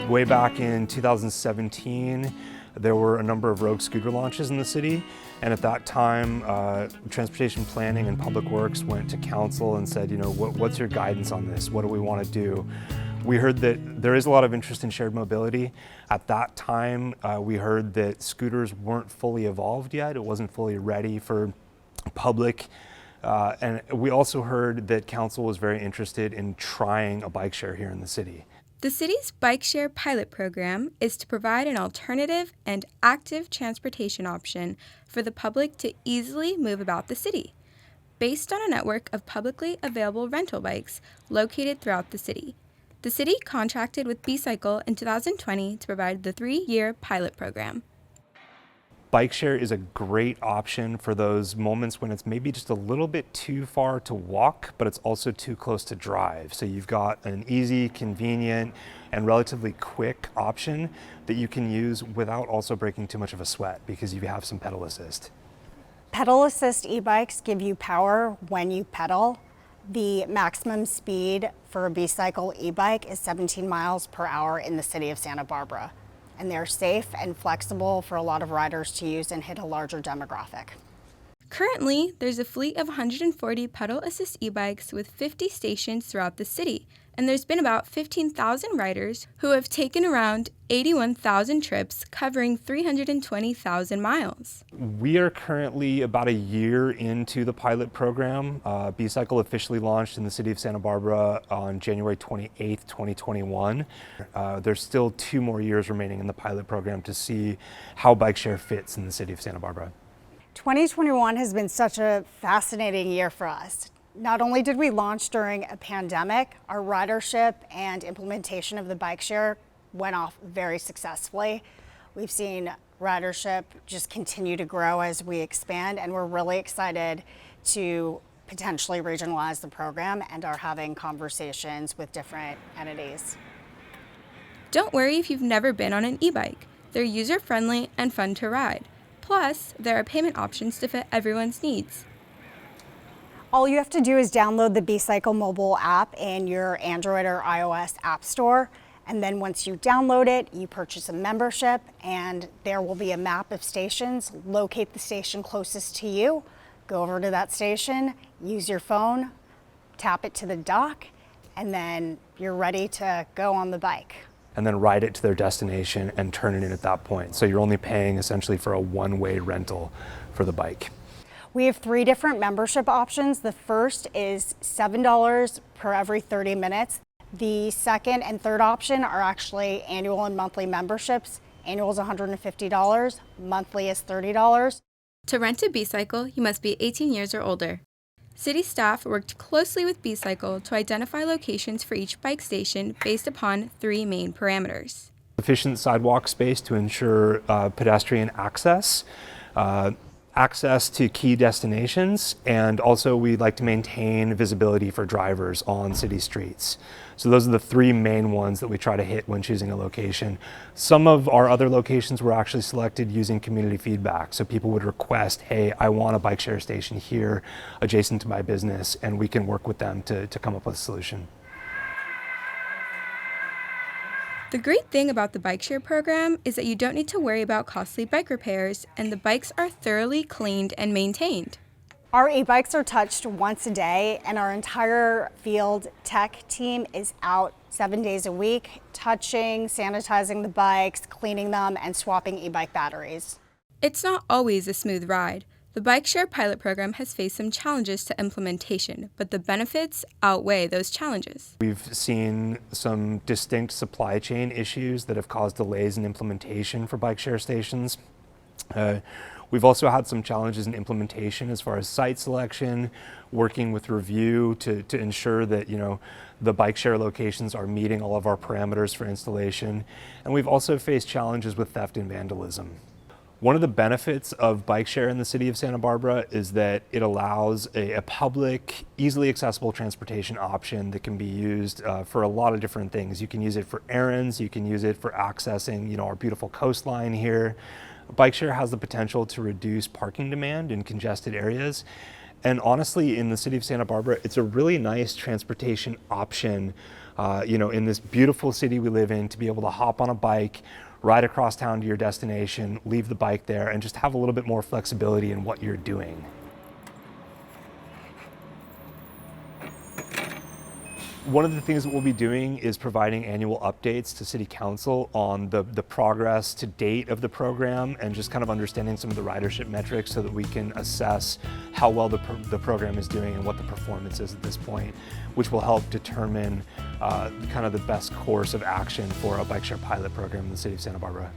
Way back in 2017, there were a number of rogue scooter launches in the city, and at that time, Transportation Planning and Public Works went to council and said, what's your guidance on this? What do we want to do? We heard that there is a lot of interest in shared mobility. At that time, we heard that scooters weren't fully evolved yet. It wasn't fully ready for public. And we also heard that council was very interested in trying a bike share here in the city. The city's bike share pilot program is to provide an alternative and active transportation option for the public to easily move about the city, based on a network of publicly available rental bikes located throughout the city. The city contracted with B-Cycle in 2020 to provide the 3-year pilot program. Bike share is a great option for those moments when it's maybe just a little bit too far to walk, but it's also too close to drive. So you've got an easy, convenient, and relatively quick option that you can use without also breaking too much of a sweat because you have some pedal assist. Pedal assist e-bikes give you power when you pedal. The maximum speed for a B-Cycle e-bike is 17 miles per hour in the city of Santa Barbara. And they're safe and flexible for a lot of riders to use and hit a larger demographic. Currently, there's a fleet of 140 pedal assist e-bikes with 50 stations throughout the city, and there's been about 15,000 riders who have taken around 81,000 trips covering 320,000 miles. We are currently about a year into the pilot program. B-Cycle officially launched in the city of Santa Barbara on January 28th, 2021. There's still 2 more years remaining in the pilot program to see how bike share fits in the city of Santa Barbara. 2021 has been such a fascinating year for us. Not only did we launch during a pandemic, our ridership and implementation of the bike share went off very successfully. We've seen ridership just continue to grow as we expand, and we're really excited to potentially regionalize the program and are having conversations with different entities. Don't worry if you've never been on an e-bike. They're user-friendly and fun to ride. Plus, there are payment options to fit everyone's needs. All you have to do is download the B-Cycle mobile app in your Android or iOS app store. And then once you download it, you purchase a membership, and there will be a map of stations. Locate the station closest to you, go over to that station, use your phone, tap it to the dock, and then you're ready to go on the bike. And then ride it to their destination and turn it in at that point. So you're only paying essentially for a one-way rental for the bike. We have 3 different membership options. The first is $7 per every 30 minutes. The second and third option are actually annual and monthly memberships. Annual is $150, monthly is $30. To rent a B-Cycle, you must be 18 years or older. City staff worked closely with B-Cycle to identify locations for each bike station based upon 3 main parameters. Efficient sidewalk space to ensure pedestrian access, access to key destinations, and also we like to maintain visibility for drivers on city streets. So those are the 3 main ones that we try to hit when choosing a location. Some of our other locations were actually selected using community feedback. So people would request, hey, I want a bike share station here adjacent to my business, and we can work with them to come up with a solution. The great thing about the bike share program is that you don't need to worry about costly bike repairs, and the bikes are thoroughly cleaned and maintained. Our e-bikes are touched once a day, and our entire field tech team is out 7 days a week, touching, sanitizing the bikes, cleaning them, and swapping e-bike batteries. It's not always a smooth ride. The bike share pilot program has faced some challenges to implementation, but the benefits outweigh those challenges. We've seen some distinct supply chain issues that have caused delays in implementation for bike share stations. We've also had some challenges in implementation as far as site selection, working with review to ensure that the bike share locations are meeting all of our parameters for installation. And we've also faced challenges with theft and vandalism. One of the benefits of bike share in the city of Santa Barbara is that it allows a public, easily accessible transportation option that can be used for a lot of different things. You can use it for errands, you can use it for accessing our beautiful coastline here. Bike share has the potential to reduce parking demand in congested areas. And honestly, in the city of Santa Barbara, it's a really nice transportation option, in this beautiful city we live in, to be able to hop on a bike, ride across town to your destination, leave the bike there, and just have a little bit more flexibility in what you're doing. One of the things that we'll be doing is providing annual updates to City Council on the progress to date of the program, and just kind of understanding some of the ridership metrics so that we can assess how well the program is doing and what the performance is at this point, which will help determine kind of the best course of action for a bike share pilot program in the city of Santa Barbara.